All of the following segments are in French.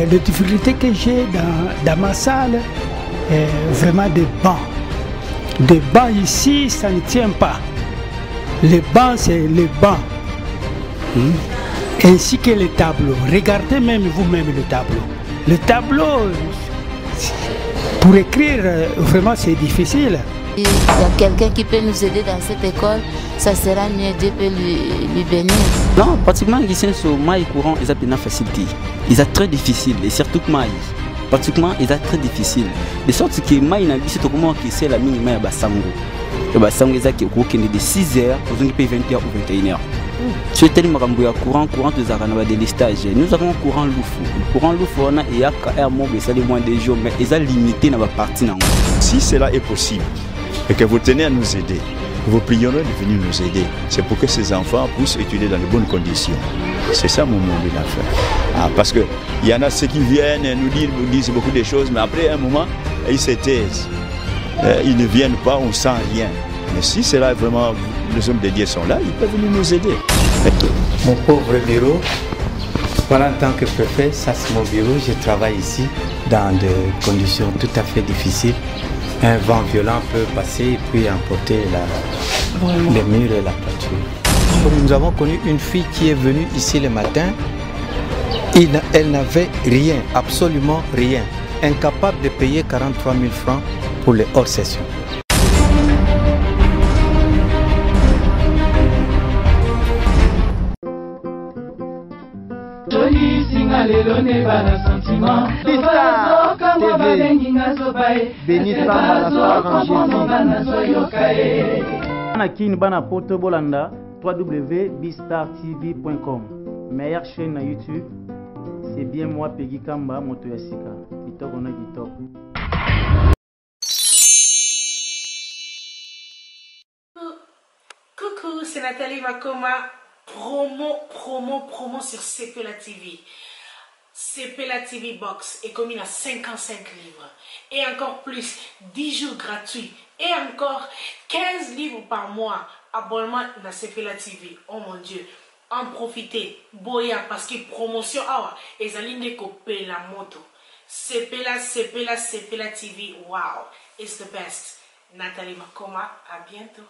Les difficultés que j'ai dans ma salle, vraiment des bancs. Des bancs ici, ça ne tient pas. Les bancs, c'est les bancs. Ainsi que les tableaux. Regardez même vous-même le tableau. Le tableau, pour écrire, vraiment c'est difficile. Il y a quelqu'un qui peut nous aider dans cette école, ça sera mieux, Dieu peut lui bénir. Non, pratiquement, ils sont maïs courant, ils ont une facilité. Ils sont très difficiles, et surtout maïs. Pratiquement, ils sont très difficiles. De sorte que maïs n'a pas comment qui c'est la minimum à Bassango. Le Bassango, ils ont de 6h, aux 20h ou 21h. Si tu as courant de délestage, nous avons un courant loufou. Le courant loufou, on a moins de jours, mais ils ont limité dans la partie. Si cela est possible et que vous tenez à nous aider, vous prierez de venir nous aider. C'est pour que ces enfants puissent étudier dans de bonnes conditions. C'est ça mon moment d'affaire. Parce qu'il y en a ceux qui viennent nous disent beaucoup de choses, mais après un moment, ils se taisent. Ils ne viennent pas, on ne sent rien. Mais si c'est là vraiment, les hommes de Dieu sont là, ils peuvent venir nous aider. Mon pauvre bureau, voilà en tant que préfet, ça c'est mon bureau, je travaille ici dans des conditions tout à fait difficiles. Un vent violent peut passer et puis emporter les murs et la toiture. Nous avons connu une fille qui est venue ici le matin, elle n'avait rien, absolument rien, incapable de payer 43 000 francs pour les hors-sessions. www.bistartv.com. Meilleure chaîne à YouTube, c'est bien moi Peggy Kamba Moto Yassika. Kitoko na kitoko. Coucou, c'est Nathalie Makoma. Promo sur CPLA TV. CPLA TV Box est commis à 55 livres. Et encore plus, 10 jours gratuits. Et encore 15 livres par mois. Abonnement à CPLA TV. Oh mon Dieu. En profitez. Boya parce que promotion. Et ça ligne copier la moto. CPLA TV. Wow. It's the best. Nathalie Makoma. À bientôt.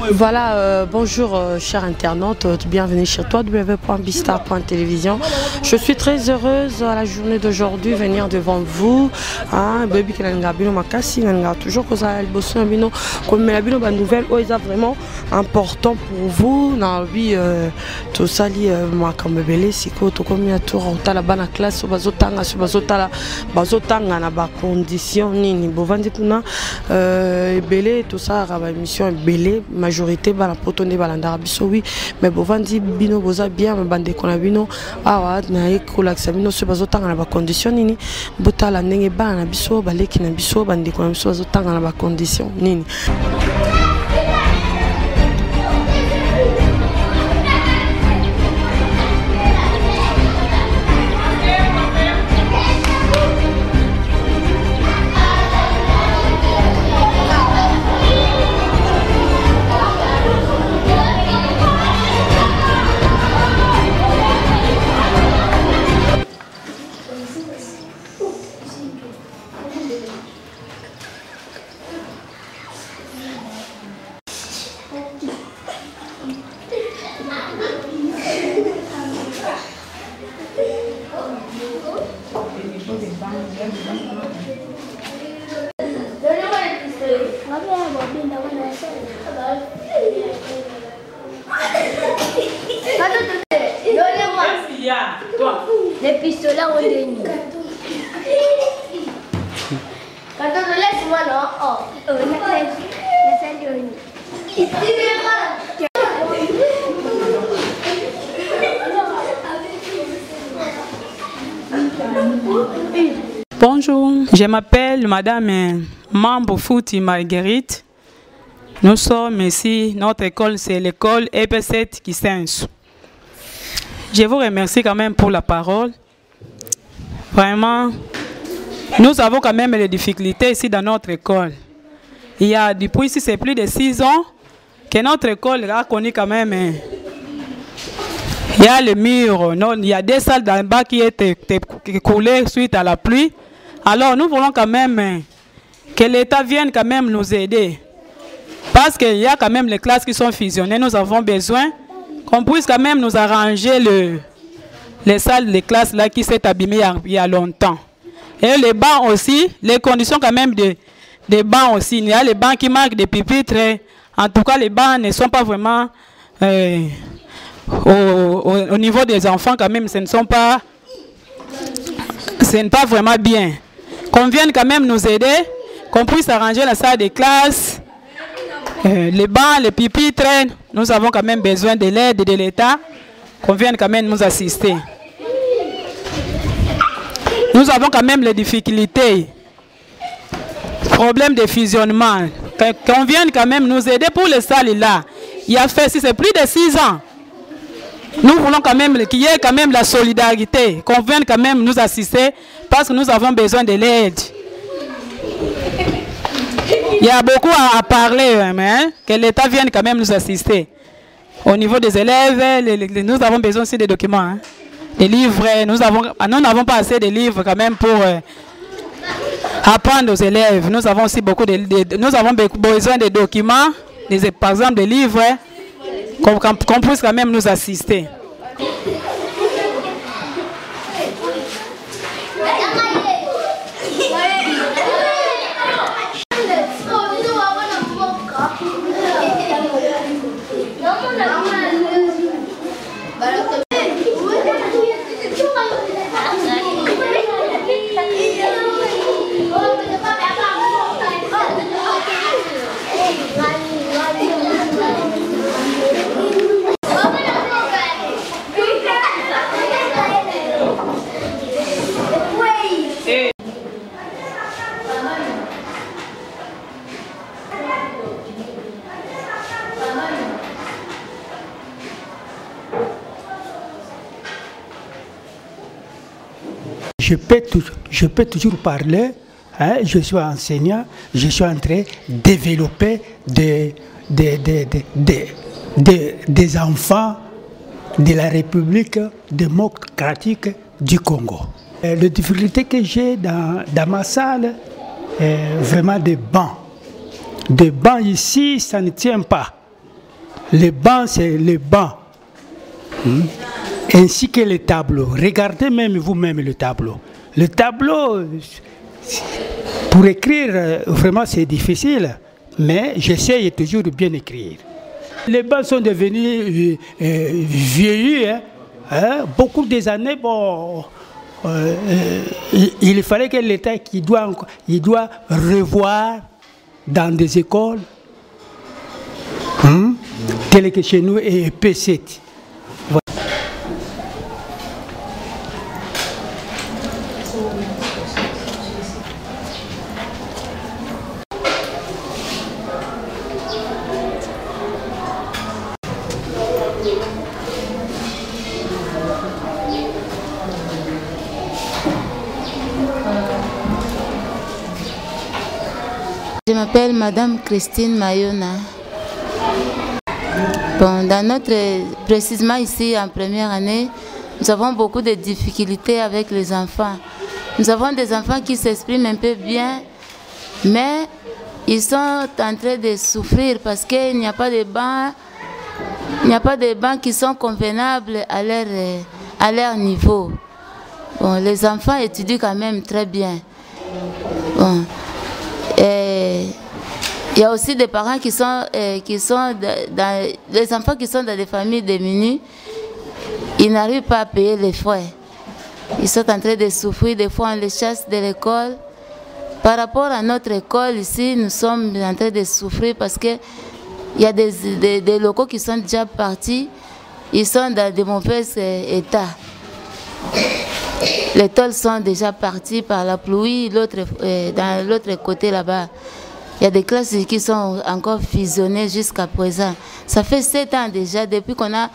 Voilà, bonjour chers internautes, bienvenue sur www.bistar.télévision. Je suis très heureuse à la journée d'aujourd'hui venir devant vous. Baby toujours comme la nouvelle vraiment important pour vous. Tout ça moi comme belé siko to comme ya tour la bana classe bazotanga bazotanga na ba condition nini bovandi kuna belé tout ça raba émission belé majorité bana potonde balanda biso oui mais bovandi bino boza bien bande kona bino awa na ekolaxa bino so bazotanga na ba condition nini botala ndenge bana biso baleki na biso bande kona biso bazotanga na ba condition nini. Les pistolets ont des nids. Laisse-moi non. Oh, Bonjour, je m'appelle Madame Mambo Fouti Marguerite. Nous sommes ici, notre école c'est l'école EP7 Kisensu. Je vous remercie quand même pour la parole. Vraiment, nous avons quand même des difficultés ici dans notre école. Il y a depuis ici, c'est plus de 6 ans que notre école a connu quand même. Il y a le mur, non, il y a des salles d'en bas qui étaient coulées suite à la pluie. Alors nous voulons quand même que l'État vienne quand même nous aider. Parce qu'il y a quand même les classes qui sont fusionnées. Nous avons besoin qu'on puisse quand même nous arranger les salles de classe là qui s'est abîmées il y a longtemps. Et les bancs aussi, les conditions quand même des bancs aussi. Il y a les bancs qui manquent des pupitres. En tout cas, les bancs ne sont pas vraiment au niveau des enfants quand même. Ce n'est pas vraiment bien. Qu'on vienne quand même nous aider, qu'on puisse arranger la salle de classe. Les bancs, les pupitres, nous avons quand même besoin de l'aide de l'État, qu'on vienne quand même nous assister. Nous avons quand même les difficultés, problème de fusionnement, qu'on vienne quand même nous aider pour les salles là. Il a fait, si c'est plus de 6 ans, nous voulons quand même qu'il y ait quand même la solidarité, qu'on vienne quand même nous assister parce que nous avons besoin de l'aide. Il y a beaucoup à parler, hein, que l'État vienne quand même nous assister. Au niveau des élèves, nous avons besoin aussi des documents, hein, des livres. Nous n'avons pas assez de livres quand même pour apprendre aux élèves. Nous avons aussi nous avons besoin de documents, par exemple des livres, qu'on puisse quand même nous assister. Je peux toujours parler, hein, je suis enseignant, je suis en train de développer des enfants de la République démocratique du Congo. La difficulté que j'ai dans ma salle, vraiment des bancs. Des bancs ici, ça ne tient pas. Les bancs, c'est les bancs. Ainsi que les tableaux. Regardez même vous-même le tableau. Le tableau, pour écrire, vraiment c'est difficile, mais j'essaye toujours de bien écrire. Les bancs sont devenus vieillis, hein, beaucoup des années. Bon, il fallait que l'État il doit revoir dans des écoles, telles que chez nous et P7. Je m'appelle Madame Christine Mayona. Bon, précisément ici en première année, nous avons beaucoup de difficultés avec les enfants. Nous avons des enfants qui s'expriment un peu bien, mais ils sont en train de souffrir parce qu'il n'y a pas de bancs. Il n'y a pas de bancs qui sont convenables à leur niveau. Bon, les enfants étudient quand même très bien. Bon. Et Il y a aussi des parents qui sont les enfants qui sont dans des familles démunies, ils n'arrivent pas à payer les frais. Ils sont en train de souffrir, des fois on les chasse de l'école. Par rapport à notre école ici, nous sommes en train de souffrir parce qu'il y a des locaux qui sont déjà partis, ils sont dans de mauvais états. Les tôles sont déjà partis par la pluie, dans l'autre côté là-bas. Il y a des classes qui sont encore fusionnées jusqu'à présent. Ça fait 7 ans déjà, depuis qu'on a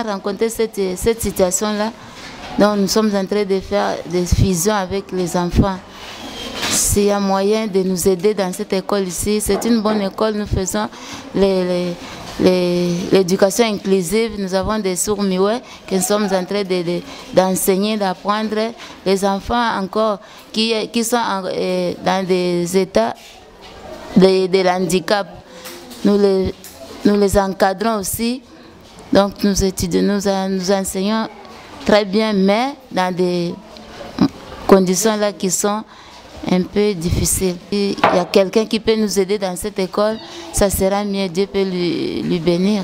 rencontré cette situation-là. Donc nous sommes en train de faire des fusions avec les enfants. S'il y a moyen de nous aider dans cette école ici, c'est une bonne école. Nous faisons l'éducation inclusive. Nous avons des sourds muets que nous sommes en train d'enseigner, d'apprendre. Les enfants encore qui sont dans des états de handicap, nous les encadrons aussi. Donc nous enseignons très bien, mais dans des conditions là qui sont un peu difficiles. Il y a quelqu'un qui peut nous aider dans cette école, ça sera mieux, Dieu peut lui bénir.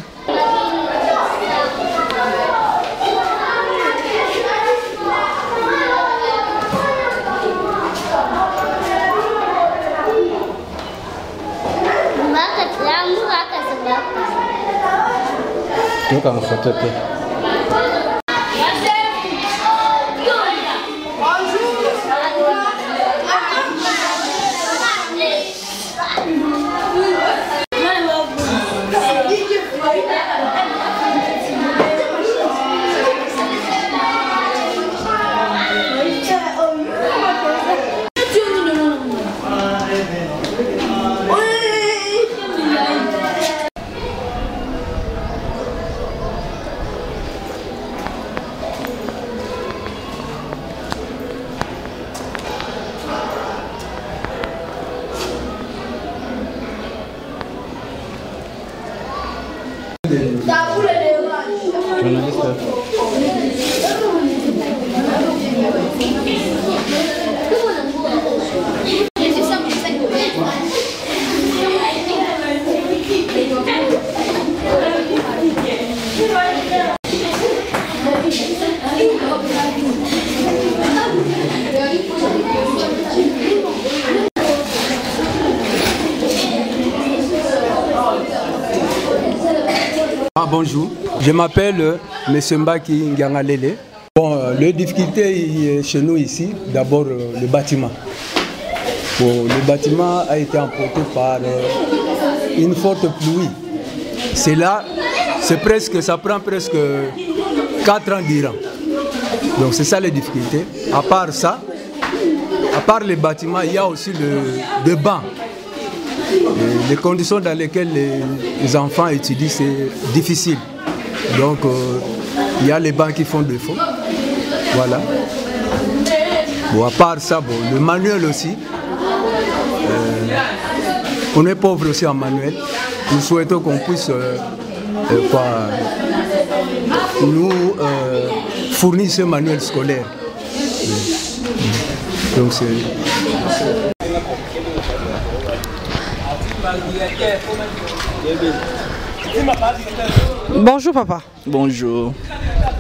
Bonjour, je m'appelle M. Mbaki Ngangalele. Bon, les difficultés chez nous ici, d'abord le bâtiment. Bon, le bâtiment a été emporté par une forte pluie. C'est là, ça prend presque 4 ans d'Iran. Donc c'est ça les difficultés. À part ça, à part les bâtiments, il y a aussi le banc. Les conditions dans lesquelles les enfants étudient, c'est difficile. Donc, il y a les bancs qui font défaut. Voilà. Bon, à part ça, bon, le manuel aussi. On est pauvre aussi en manuel. Nous souhaitons qu'on puisse nous fournir ce manuel scolaire. Donc, c'est... Bonjour papa. Bonjour.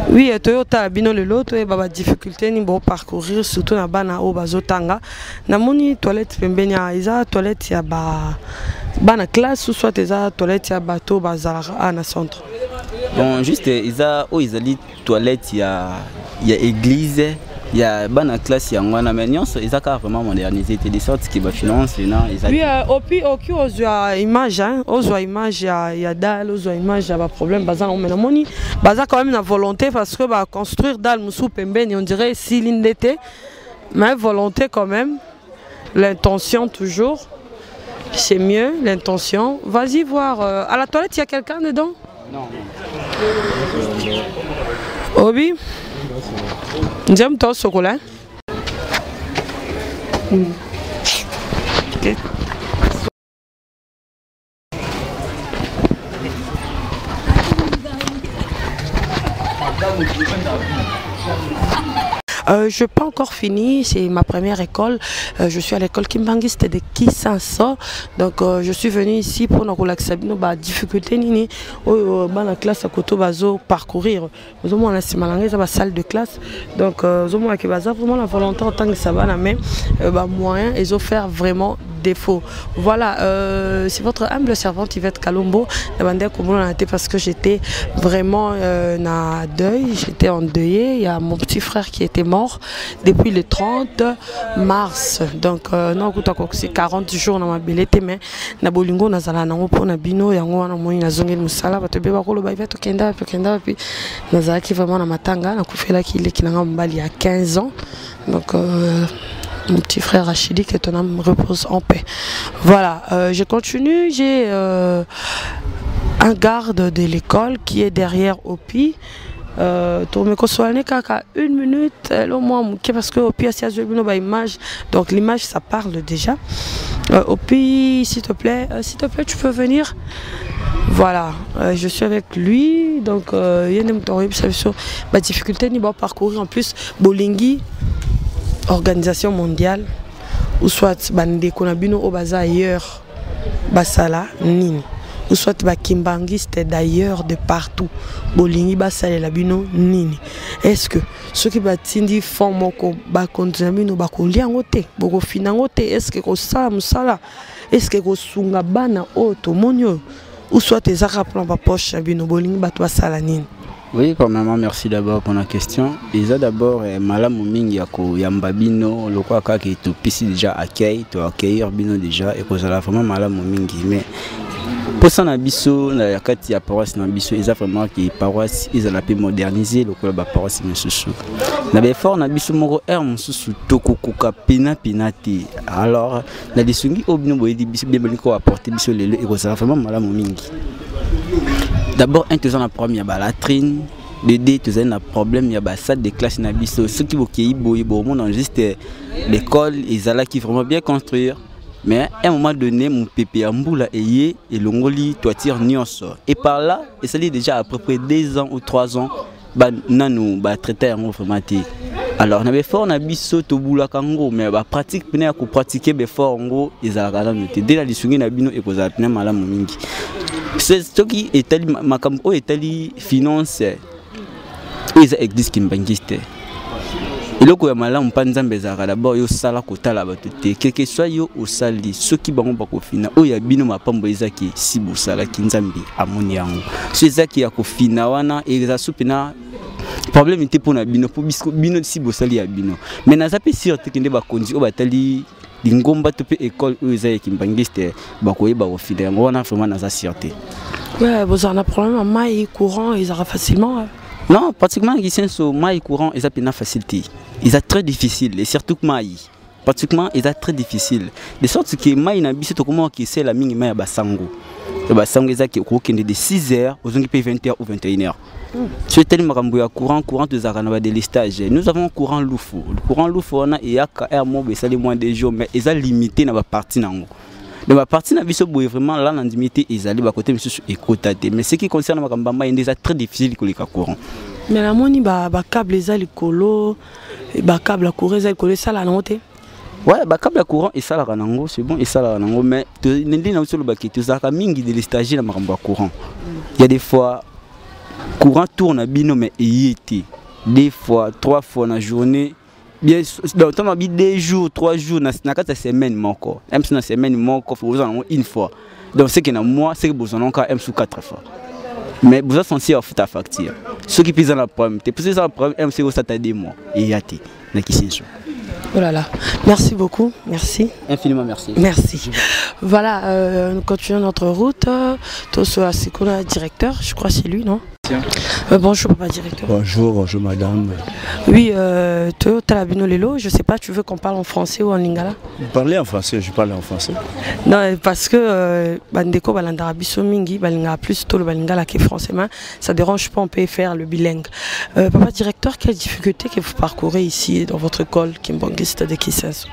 Oui, Toyota bino lelo to baba difficulté ni bo parcourir surtout na bana o bazotanga. Na moni toilette pembeni ya iza toilette ya bana classe ou soit eza toilette ya bateau bazala na centre. Bon, juste iza o izali toilette ya église. Il y a une classe qui est vraiment modernisé, de sorte qui va financer. Oui, au puis aux images, aux images, il y a dalle, aux images, il y a un problème. Bazan on met la monnaie, bazan quand même la volonté parce que bah construire dalle moussou pemben, on dirait cylindre d'été, mais volonté quand même, l'intention toujours, c'est mieux l'intention. Vas-y voir. À la toilette, il y a quelqu'un dedans? Non. Obi. J'aime ton chocolat. Okay. Je n'ai pas encore fini, c'est ma première école. Je suis à l'école Kimbangiste de Kisanso. Donc je suis venue ici pour nous la difficulté nini dans la classe à côté bazo parcourir. Nous avons la salle de classe. Donc nous avons vraiment la volonté en tant que ça va mais moyen ils ont fait vraiment défaut. Voilà, c'est votre humble servante Yvette Kalombo. Parce que j'étais vraiment en deuil, j'étais endeuillée. Il y a mon petit frère qui était mort depuis le 30 mars. Donc, non, c'est 40 jours dans ma bellette, mais na bolingo na zala nango po na bino yango na moyi na zongeli musala bato be bakolo ba Yvette kenda puis na zala ki vraiment na matanga na kufela ki le kinanga mbali à 15 ans. Donc mon petit frère Rachidi, que ton âme repose en paix. Voilà, je continue. J'ai un garde de l'école qui est derrière Opi. Une minute, parce que Opi a une image. Donc l'image, ça parle déjà. Opi, s'il te plaît, tu peux venir. Voilà, je suis avec lui. Donc il y a une difficulté de parcourir en plus Bolingi. Organisation mondiale ou soit bande konabino au baza ailleurs basala nini ou soit ba kimbangiste d'ailleurs de partout bolingi basala la bino nini est-ce que ceux qui batindi font moko ba konzamino ba koliango te boko finango te est-ce que ko sala musala est-ce que ko sunga bana oto monyo ou soit ezaka plan ba poche bino bolingi bato basala nini. Oui, quand même, merci d'abord pour la question. Ils ont d'abord Malam Mingi Yako Yambabino, le quoi qui est tout pissé déjà accueil, tu accueillir Bino déjà, et pour ça vraiment Malam Mingi. Mais pour ça, Nabiso, la carte ya paroisse Nabiso, ils ont vraiment qui paroisse, ils ont la paix modernisée, le quoi la paroisse Moussou. N'avait fort Nabiso Moro R Moussou Tokukuka Pina Pinati. Alors, la disungi Obino Boyedi Biso Bibaniko apporté Biso le et pour ça vraiment Malam Mingi. D'abord, un toujours un problème, il y a la latrine. De deux, tu as un problème, il y a la salle de classe. Ceux qui vont juste l'école, ils allaient qui vraiment bien construire. Mais à un moment donné, mon pépé Amboula et l'ongoli, toi tire nyonso. Et par là, et ça dit déjà à peu près 2 ans ou 3 ans, nous traiter en informatique. Alors, on avait fort, on a biso to boula kango, mais la pratique, on a pratiquer fort en gros, ils allaient noter. Dès la discussion, on a bino et qu'on a appelé malam mingi. C'est ce qui est ma campo est allé finance ils existent qui m'banquiste et le coup malin on pense en d'abord yo sala kota la batute quel que soit yo au sali ceux qui bango bako fina o ya bino mapambo ezaki si busala kinzambi amoni yango c'est ça qui a ko fina wana et ça soupena problème était pour na bino pour bino si busali ya bino mais na zapi sûr te kende ba konzi o batali Lingomba topé école où ils qui m'banguiste bakoye ba au fidèle on a vraiment na sûreté. Ouais, vous avez un problème en maille courant, ils arrivent facilement. Non, pratiquement ils sont sur maille courant, ils ont une facilité. Ils sont très difficiles et surtout maille. Pratiquement ils sont très difficiles. De sorte que maille na biso to comment qui c'est la mingi maille basango. Le basango ils qui au de 6h aux 20h ou 21h. C'est tellement courant de Zarana de listage. Nous avons courant loufou. Le courant loufou on a et à moins moins de jours mais ils ont limité dans la partie nango. Dans la partie na biso boye vraiment là l'indemnité ils allaient à côté monsieur écoutaté mais ce qui concerne Makambamba il est très difficile que les courant. Mais la moni ba câble les ali colo ba câble courir les colo ça la noté. Ouais, bah câble courant et ça la ranango c'est bon et ça la ranango mais tu n'es pas sur le baquet tu as mingi de listage na Makamba courant. Il y a des fois courant tourne à bino mais il était 2 fois 3 fois dans la journée bien donc on a 2 jours 3 jours dans la semaine encore même si dans la semaine encore faut besoin une fois donc c'est que dans mois c'est que besoin encore m sous 4 fois mais besoin sentir ta facture ceux qui pisent dans la problème tu pisent dans la problème m c'est au stade 2 mois et y a t na kisinso. Oh là là, merci beaucoup, merci. Infiniment merci. Merci. Voilà, nous continuons notre route. Tosso Asikona, directeur, je crois que c'est lui, non? Bonjour papa directeur. Bonjour madame. Oui, Toyota Labino Lelo, je sais pas, tu veux qu'on parle en français ou en lingala? Vous parlez en français, je parle en français. Non, parce que Bandeko Balandara Biso Mingi, Balinga plus tôt le Balingala qui est français, mais ça dérange pas, on peut faire le bilingue. Papa directeur, quelles difficultés que vous parcourez ici dans votre école Kimbangiste de Kisasu?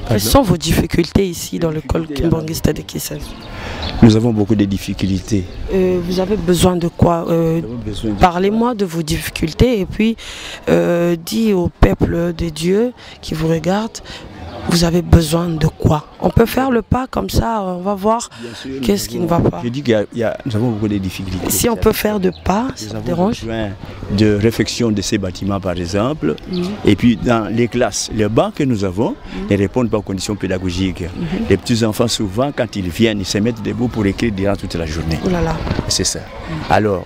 Quelles sont vos difficultés ici dans l'école Kimbangista de Kissel? Nous avons beaucoup de difficultés. Vous avez besoin de quoi? Parlez-moi de vos difficultés et puis dis au peuple de Dieu qui vous regarde, vous avez besoin de quoi? On peut faire le pas comme ça, on va voir qu'est-ce qui ne va pas. Je dis que nous avons beaucoup de difficultés. Si on peut faire de pas, ça vous dérange? Nous avons besoin de réfection de ces bâtiments par exemple. Et puis dans les classes, les bancs que nous avons ne répondent pas aux conditions pédagogiques. Les petits enfants souvent quand ils viennent, ils se mettent debout pour écrire durant toute la journée. Oh là là. C'est ça. Alors,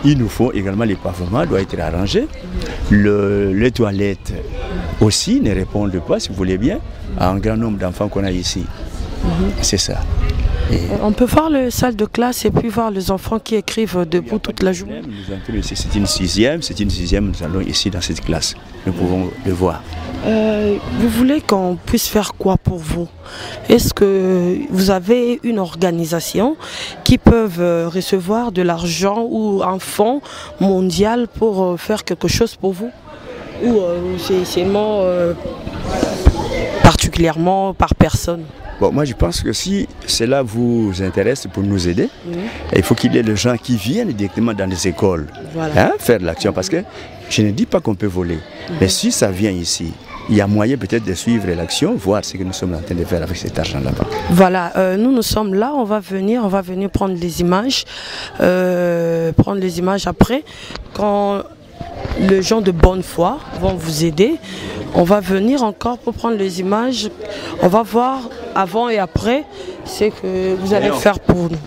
il nous faut également les pavements, doivent être arrangés. Les toilettes aussi ne répondent pas, si vous voulez bien, à un grand nombre d'enfants qu'on a ici. C'est ça. Et on peut voir les salles de classe et puis voir les enfants qui écrivent debout toute la journée. C'est une sixième, nous allons ici dans cette classe. Nous pouvons le voir. Vous voulez qu'on puisse faire quoi pour vous? Est-ce que vous avez une organisation qui peut recevoir de l'argent ou un fonds mondial pour faire quelque chose pour vous? Ou c'est seulement particulièrement par personne? Bon, moi je pense que si cela vous intéresse pour nous aider, il faut qu'il y ait des gens qui viennent directement dans les écoles faire l'action. Parce que je ne dis pas qu'on peut voler, mais si ça vient ici, il y a moyen peut-être de suivre l'action, voir ce que nous sommes en train de faire avec cet argent là-bas. Voilà, nous sommes là, on va venir prendre les images, après, quand les gens de bonne foi vont vous aider. On va venir encore pour prendre les images. On va voir avant et après ce que vous allez faire pour nous.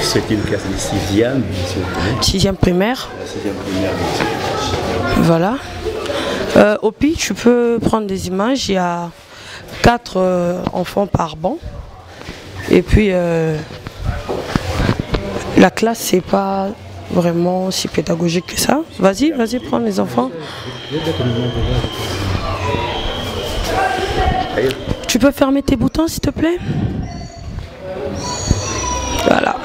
C'est une classe de 6e. 6e primaire. 6e primaire. Voilà. Opi, tu peux prendre des images. Il y a 4 enfants par banc. Et puis la classe, c'est pas vraiment si pédagogique que ça. Vas-y, prends les enfants. Tu peux fermer tes boutons, s'il te plaît? Voilà.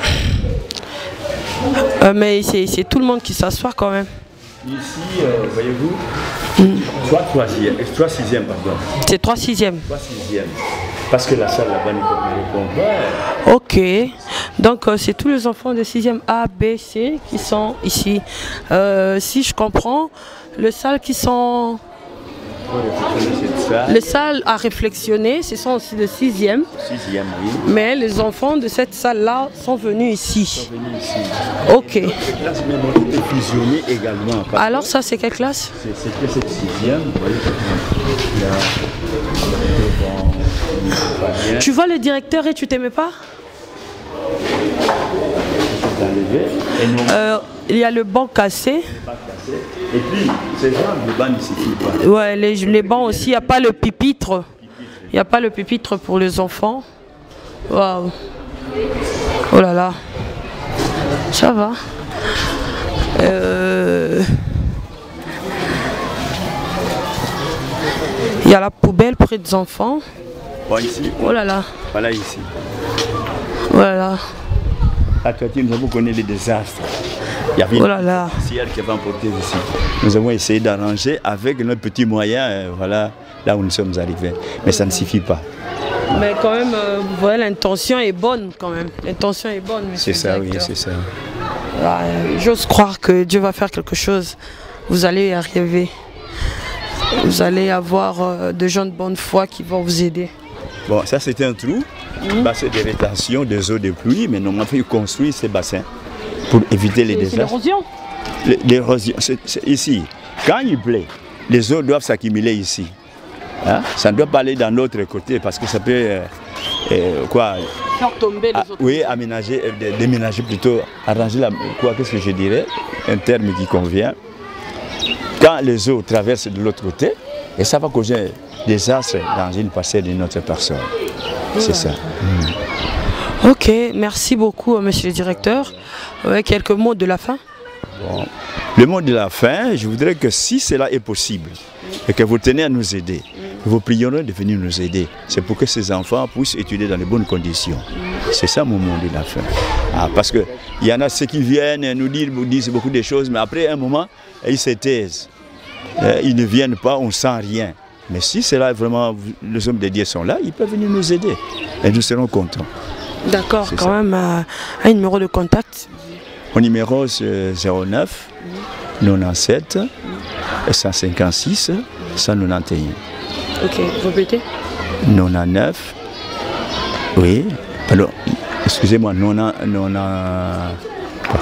Mais c'est tout le monde qui s'assoit quand même. Ici, voyez-vous, 3 6e, pardon. C'est 3 6e. 3 6e. Parce que la salle là-bas ne répond pas. Ok. Donc c'est tous les enfants de 6e A, B, C qui sont ici. Si je comprends, les salles qui sont... Les salles à réflexionner, ce sont aussi de 6e. 6e, oui. Mais les enfants de cette salle-là sont venus ici. Ok. Également, alors ça, c'est quelle classe? C'est cette 6e. Tu vois le directeur et tu t'aimais pas? Il y a le banc cassé. Et puis, ces gens, les bancs ne suffisent pas. Ouais, les bancs aussi, il n'y a pas le pupitre. Il n'y a pas le pupitre pour les enfants. Waouh. Oh là là. Ça va. Il y a la poubelle près des enfants. Bon, ici. Oh là là. Voilà ici. Voilà. À Touati, nous avons connu les désastres. Il y avait une ciel qui avait emporté ici. Nous avons essayé d'arranger avec nos petits moyens, voilà, là où nous sommes arrivés. Mais ça ne suffit pas. Mais quand même, vous voyez, l'intention est bonne quand même. L'intention est bonne, monsieur. C'est ça, oui, c'est ça. J'ose croire que Dieu va faire quelque chose. Vous allez y arriver. Vous allez avoir des gens de bonne foi qui vont vous aider. Bon, ça c'était un trou, bassin de rétention des eaux de pluie, mais normalement il faut construire ces bassins pour éviter les désastres. L'érosion? L'érosion, c'est ici. Quand il plaît, les eaux doivent s'accumuler ici. Hein? Ça ne doit pas aller dans l'autre côté parce que ça peut faire tomber les autres. Oui, aménager, déménager plutôt, arranger qu'est-ce que je dirais, un terme qui convient. Quand les eaux traversent de l'autre côté, et ça va causer des désastres dans une parcelle d'une autre personne. C'est ça. Ok, merci beaucoup, monsieur le directeur. Quelques mots de la fin? Bon. Le mot de la fin, je voudrais que si cela est possible, et que vous tenez à nous aider, vous prierez de venir nous aider. C'est pour que ces enfants puissent étudier dans de bonnes conditions. C'est ça mon mot de la fin. Parce qu'il y en a ceux qui viennent nous disent beaucoup de choses, mais après un moment, ils se taisent. ils ne viennent pas, on ne sent rien. Mais si c'est là vraiment, les hommes dédiés sont là, ils peuvent venir nous aider. Et nous serons contents. D'accord, quand même un numéro de contact. Mon numéro c'est 09 97 156 191. Ok, répétez. 99. Oui. Alors, excusez-moi,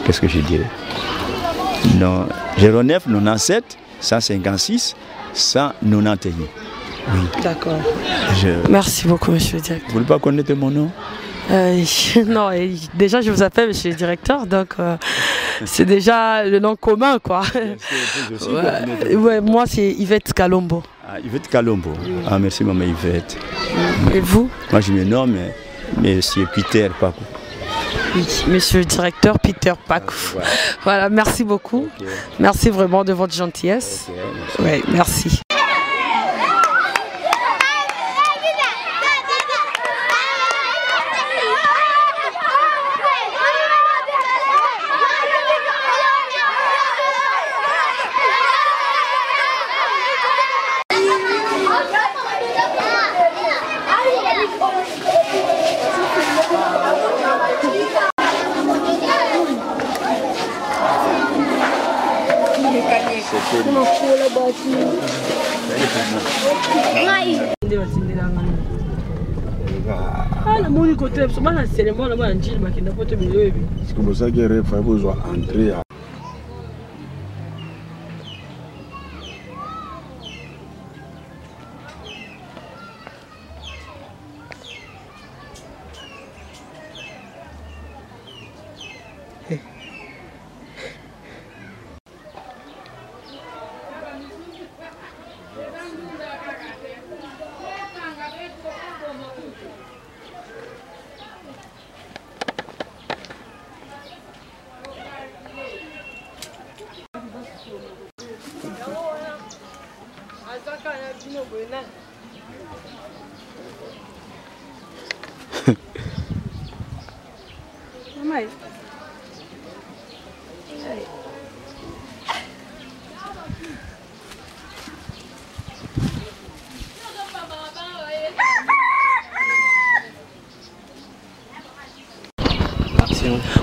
qu'est-ce que je dirais? 09 97 156 191. Oui. D'accord. Merci beaucoup, monsieur le directeur. Vous ne voulez pas connaître mon nom? Non, déjà je vous appelle monsieur le directeur, donc c'est déjà le nom commun, quoi. Ouais, moi c'est Yvette Kalombo. Ah, Yvette Kalombo. Ah, merci maman Yvette. Et vous? Moi je me nomme monsieur Peter Pakou. Oui, monsieur le directeur Peter Pakou. Voilà, merci beaucoup. Okay. Merci vraiment de votre gentillesse. Okay, merci. Ouais, merci. C'est comme ça qu'il faut besoin d'entrer.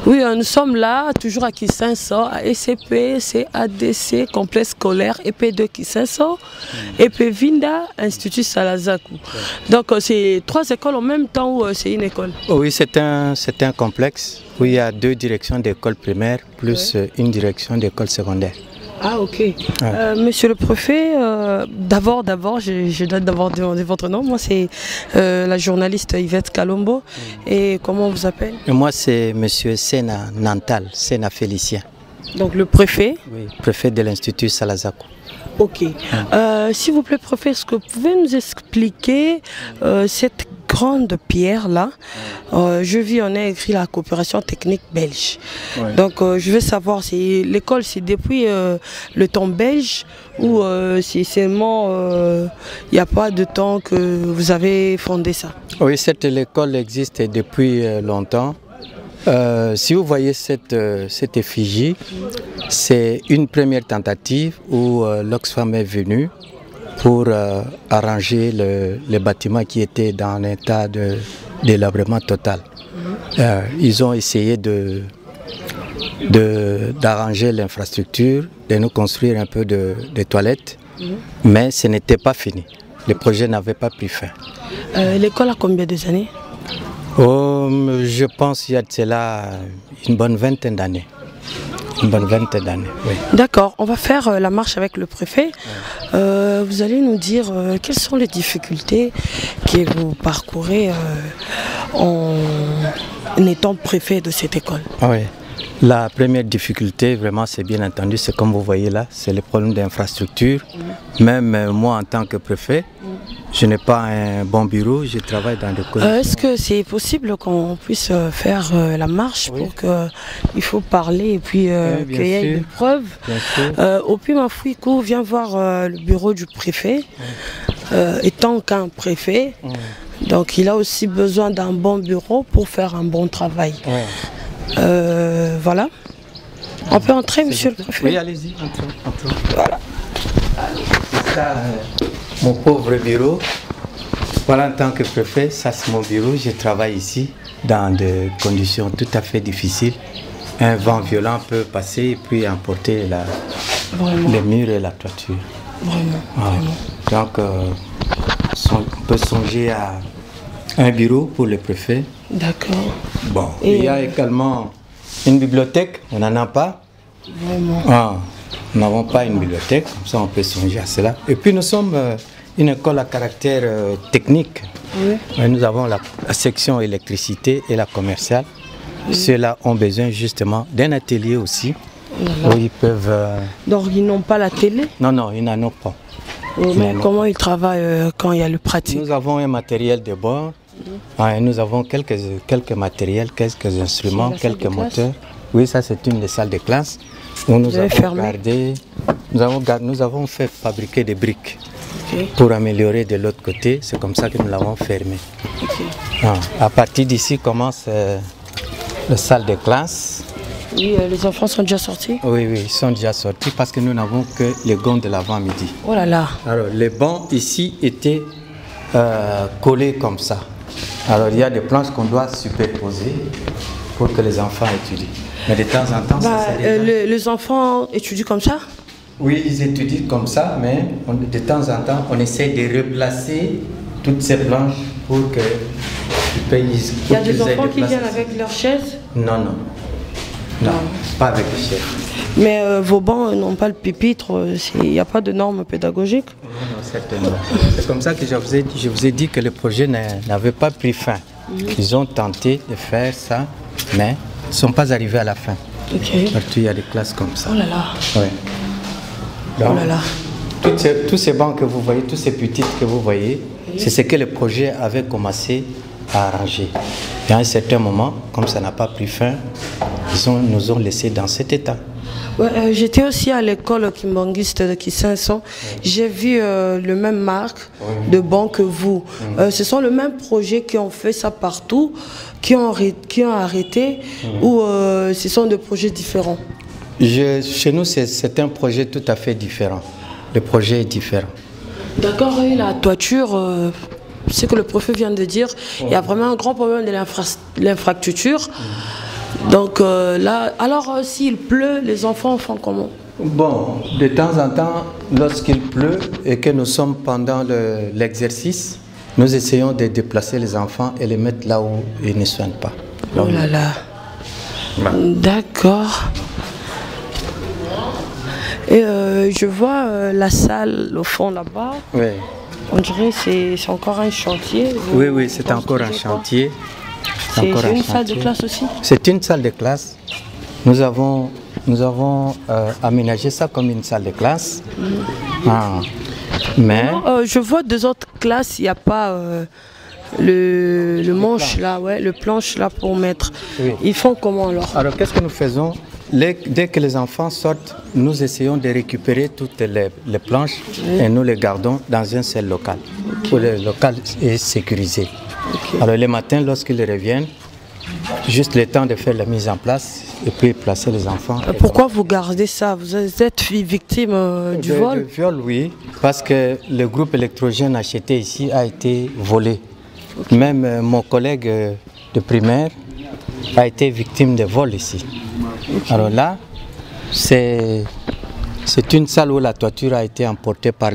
Oui, nous sommes là, toujours à Kisenso, à ECP, CADC, complexe scolaire, EP2 Kisenso, EP Vinda, Institut Salazakou. Donc c'est 3 écoles en même temps ou c'est une école? Oui, c'est un complexe où il y a 2 directions d'école primaire plus une direction d'école secondaire. Ah ok. Ouais. Monsieur le préfet, d'abord, je dois d'abord demander votre nom. Moi c'est la journaliste Yvette Kalombo. Et comment on vous appelle? Et moi c'est monsieur Sena Nantal, Sena Félicien. Donc le préfet? Oui, préfet de l'Institut Salazakou. Ok. S'il vous plaît préfet, est-ce que vous pouvez nous expliquer cette grande pierre là? Je vis, on a écrit la coopération technique belge. Ouais. Donc je veux savoir si l'école c'est depuis le temps belge ou si seulement il n'y a pas de temps que vous avez fondé ça? Oui, cette école existe depuis longtemps. Si vous voyez cette effigie, c'est une première tentative où l'Oxfam est venu pour arranger le bâtiment qui était dans un état de délabrement total. Ils ont essayé d'arranger l'infrastructure, de nous construire un peu de toilettes, mais ce n'était pas fini. Le projet n'avait pas pris fin. L'école a combien d'années? Je pense qu'il y a de cela une bonne vingtaine d'années. Une bonne vingtaine d'années, oui. D'accord, on va faire la marche avec le préfet. Vous allez nous dire quelles sont les difficultés que vous parcourez en étant préfet de cette école. Oui. La première difficulté, vraiment, c'est bien entendu, c'est comme vous voyez là, c'est le problème d'infrastructure. Même moi, en tant que préfet, je n'ai pas un bon bureau, je travaille dans des conditions. Est-ce que c'est possible qu'on puisse faire la marche pour qu'il faut parler et puis qu'il y ait des preuves? Au Pima Fouikou, viens voir le bureau du préfet, étant qu'un préfet, donc il a aussi besoin d'un bon bureau pour faire un bon travail. Voilà. On peut entrer, monsieur le préfet? Oui, allez-y, entrez. Voilà. Ça, mon pauvre bureau. Voilà, en tant que préfet, ça c'est mon bureau. Je travaille ici dans des conditions tout à fait difficiles. Un vent violent peut passer et puis emporter les murs et la toiture. Vraiment. Donc, on peut songer à un bureau pour le préfet. D'accord. Bon, il y a également une bibliothèque, on n'en a pas. Vraiment. Nous n'avons pas une bibliothèque, comme ça on peut songer à cela. Et puis nous sommes une école à caractère technique. Oui. Nous avons la section électricité et la commerciale. Oui. Ceux-là ont besoin justement d'un atelier aussi. Où ils peuvent... Donc ils n'ont pas la télé? Non, ils n'en ont pas. Mais comment ils travaillent quand il y a le pratique? Nous avons un matériel de bord. Nous avons quelques matériels, quelques instruments, quelques moteurs. Oui, ça c'est une des salles de classe. Où nous avons fait fabriquer des briques pour améliorer de l'autre côté. C'est comme ça que nous l'avons fermé. À partir d'ici commence la salle de classe. Oui, les enfants sont déjà sortis? Oui, ils sont déjà sortis parce que nous n'avons que les gonds de l'avant-midi. Oh là là! Alors, les bancs ici étaient collés comme ça. Alors, il y a des planches qu'on doit superposer pour que les enfants étudient. Mais de temps en temps, les enfants étudient comme ça? Oui, ils étudient comme ça, mais de temps en temps, on essaie de replacer toutes ces planches pour que il y a des enfants qui viennent avec leurs chaises? Non, pas avec les chaises. Mais vos bancs n'ont pas le pupitre, il n'y a pas de normes pédagogiques? Non, certainement. C'est comme ça que je vous ai dit que le projet n'avait pas pris fin. Ils ont tenté de faire ça, mais ils ne sont pas arrivés à la fin. Partout, il y a des classes comme ça. Oh là là. Oui. Donc, oh là là. Tous ces bancs que vous voyez, tous ces petites que vous voyez, c'est ce que le projet avait commencé à arranger. Et à un certain moment, comme ça n'a pas pris fin, ils nous ont laissés dans cet état. Ouais, j'étais aussi à l'école kimbanguiste de Kisenso. J'ai vu le même marque de banc que vous. Ce sont le même projet qui ont fait ça partout, qui ont arrêté, ou ce sont des projets différents? Chez nous, c'est un projet tout à fait différent. Le projet est différent. D'accord, et la toiture, ce que le préfet vient de dire, il y a vraiment un grand problème de l'infrastructure. Donc là, alors s'il pleut, les enfants font comment? Bon, de temps en temps, lorsqu'il pleut et que nous sommes pendant l'exercice, nous essayons de déplacer les enfants et les mettre là où ils ne soignent pas. Oh là là. D'accord. Et je vois la salle au fond là-bas. Oui. On dirait que c'est encore un chantier. Oui, c'est encore un chantier. C'est une salle de classe aussi? C'est une salle de classe. Nous avons aménagé ça comme une salle de classe. Mais non, je vois deux autres classes, il n'y a pas le manche là, le planche là pour mettre. Oui. Ils font comment alors? Alors qu'est-ce que nous faisons? Dès que les enfants sortent, nous essayons de récupérer toutes les planches et nous les gardons dans un seul local. Pour le local est sécurisé. Alors les matins, lorsqu'ils reviennent, juste le temps de faire la mise en place et puis placer les enfants. Pourquoi vous gardez ça? Vous êtes victime du vol? Du viol, oui, parce que le groupe électrogène acheté ici a été volé. Même mon collègue de primaire a été victime de vol ici. Alors là, c'est une salle où la toiture a été emportée par...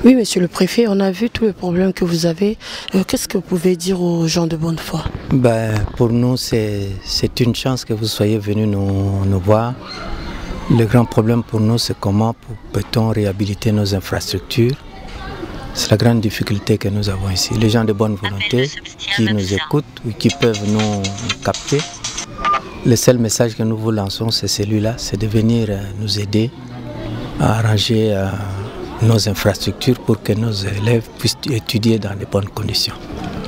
Oui, monsieur le préfet, on a vu tous les problèmes que vous avez. Qu'est-ce que vous pouvez dire aux gens de bonne foi? Pour nous, c'est une chance que vous soyez venus nous voir. Le grand problème pour nous, c'est comment peut-on réhabiliter nos infrastructures. C'est la grande difficulté que nous avons ici. Les gens de bonne volonté qui nous écoutent ou qui peuvent nous capter, le seul message que nous vous lançons, c'est celui-là, c'est de venir nous aider à arranger nos infrastructures pour que nos élèves puissent étudier dans de bonnes conditions.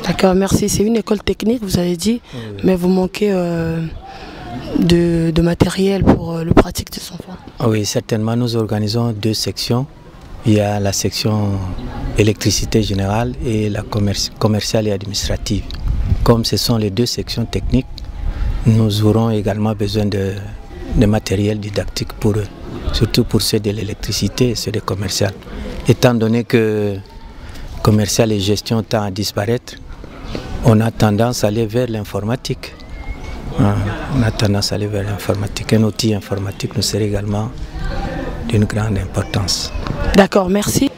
D'accord, merci. C'est une école technique, vous avez dit, mais vous manquez de matériel pour le pratique des enfants. Oui, certainement, nous organisons 2 sections. Il y a la section électricité générale et la commerciale et administrative. Comme ce sont les 2 sections techniques, nous aurons également besoin de matériel didactique pour eux, surtout pour ceux de l'électricité et ceux de commercial. Étant donné que commercial et gestion tend à disparaître, on a tendance à aller vers l'informatique. On a tendance à aller vers l'informatique. Un outil informatique nous serait également d'une grande importance. D'accord, merci.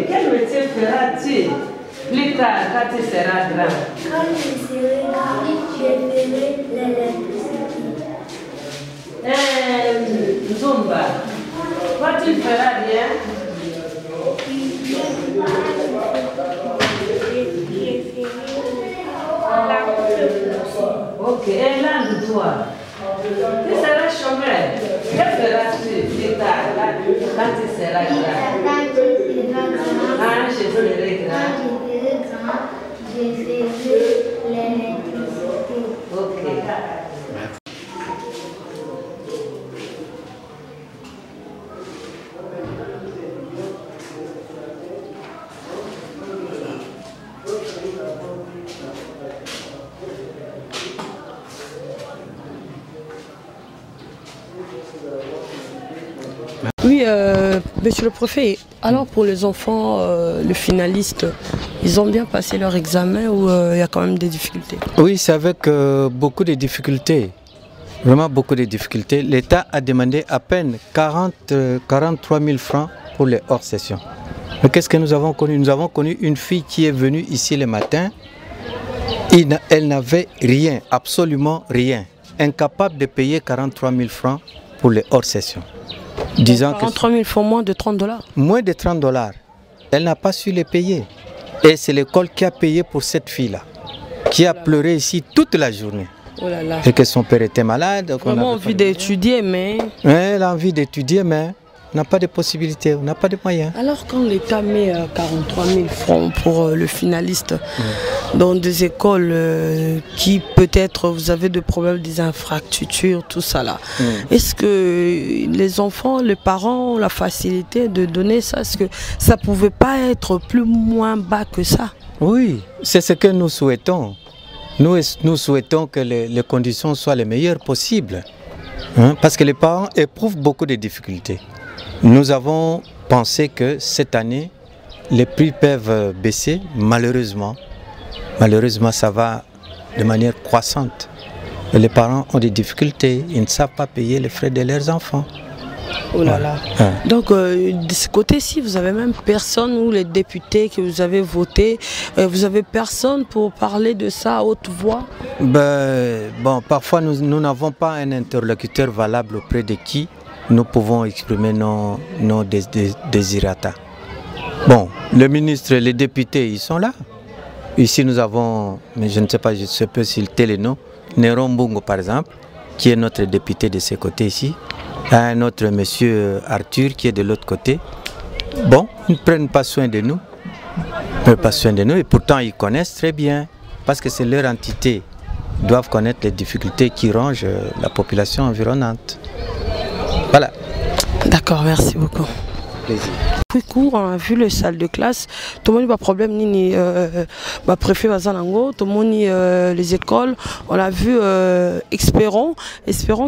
Quel métier feras-tu plus tard quand tu seras grand? Quand je serai grand, je ferai l'électricité. Zumba, toi tu ne feras rien? Ok, et là, toi, tu seras chômeur. Que feras-tu plus tard quand tu seras grand? Quand je serai grand, je ferai l'électricité. ok. Oui, monsieur le préfet, alors pour les enfants, les finalistes, ils ont bien passé leur examen ou il y a quand même des difficultés? Oui, c'est avec beaucoup de difficultés, vraiment beaucoup de difficultés. L'État a demandé à peine 43 000 francs pour les hors-sessions. Mais qu'est-ce que nous avons connu? Nous avons connu une fille qui est venue ici le matin, elle n'avait rien, absolument rien, incapable de payer 43 000 francs pour les hors-sessions. 43 000 francs, moins de 30 $. Moins de 30 $. Elle n'a pas su les payer. Et c'est l'école qui a payé pour cette fille-là, qui a pleuré ici toute la journée. Oh là là. Et que son père était malade. Vraiment envie d'étudier, mais... Elle a envie d'étudier, mais on n'a pas de possibilité, on n'a pas de moyens. Alors quand l'État met 43 000 francs pour le finaliste dans des écoles qui peut-être vous avez des problèmes, des infrastructures, tout ça là, est-ce que les enfants, les parents ont la facilité de donner ça? Est-ce que ça ne pouvait pas être plus moins bas que ça? Oui, c'est ce que nous souhaitons. Nous souhaitons que les conditions soient les meilleures possibles. Parce que les parents éprouvent beaucoup de difficultés. Nous avons pensé que cette année, les prix peuvent baisser, malheureusement. Malheureusement, ça va de manière croissante. Et les parents ont des difficultés, ils ne savent pas payer les frais de leurs enfants. Oh là là. Donc de ce côté-ci, vous avez même personne, ou les députés que vous avez votés, vous avez personne pour parler de ça à haute voix? Bon, parfois nous n'avons pas un interlocuteur valable auprès de qui nous pouvons exprimer nos désirata. Bon, le ministre et les députés, ils sont là. Ici nous avons, mais je ne sais pas, je sais pas s'il était le nom, Néron Mbungo par exemple, qui est notre député de ce côté ici, un autre monsieur Arthur qui est de l'autre côté. Bon, ils ne prennent pas soin de nous. Ils ne prennent pas soin de nous et pourtant ils connaissent très bien parce que c'est leur entité. Ils doivent connaître les difficultés qui rongent la population environnante. Voilà. D'accord, merci beaucoup. Plaisir. Puis court, on a vu les salles de classe, tout le monde n'a pas problème ni préfet Bazanango, tout le monde les écoles, on a vu, espérons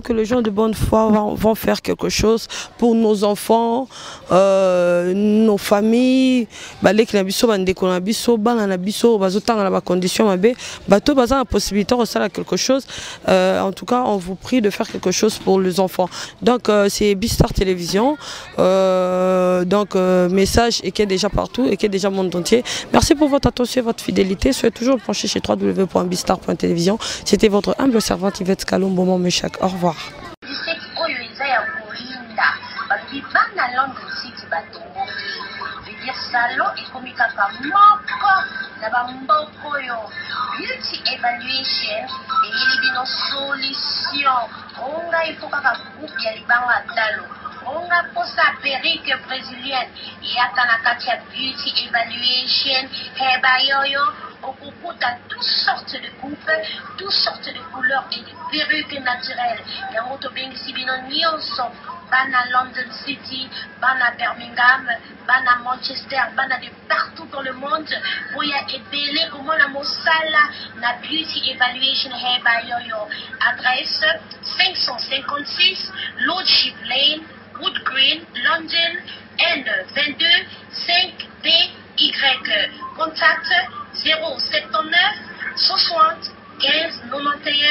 que les gens de bonne foi vont faire quelque chose pour nos enfants, nos familles, les kinabiso bandeko na biso, bana na biso, bazotanga na ba conditions mabe, bato bazan la possibilité de faire quelque chose. En tout cas, on vous prie de faire quelque chose pour les enfants. Donc c'est Bistar Télévision. Donc message et qui est déjà partout et qui est déjà monde entier. Merci pour votre attention et votre fidélité. Soyez toujours branchés chez www.bistar.télévision. C'était votre humble servante Yvette Kalombo Momechak. Au revoir. Salon ekomikaka moko na bamboko oyo beauty evaluation eyeli bino solution onga ifo kaka groupe ya libanga talo onga posa perruque brésilienne yaka na kati ya beauty evaluation heba yoyo okukuta toutes sortes de coupes, toutes sortes de couleurs et de perruques naturelles. Yango tobengisi bino nyonso bana London City, bana Birmingham, bana Manchester, bana de partout dans le monde. Boya ebele comment la mosala na beauty evaluation heba yoyo. Adresse 556 Lordship Lane, Wood Green, London, N22 5BY. Contact 079 60 15 91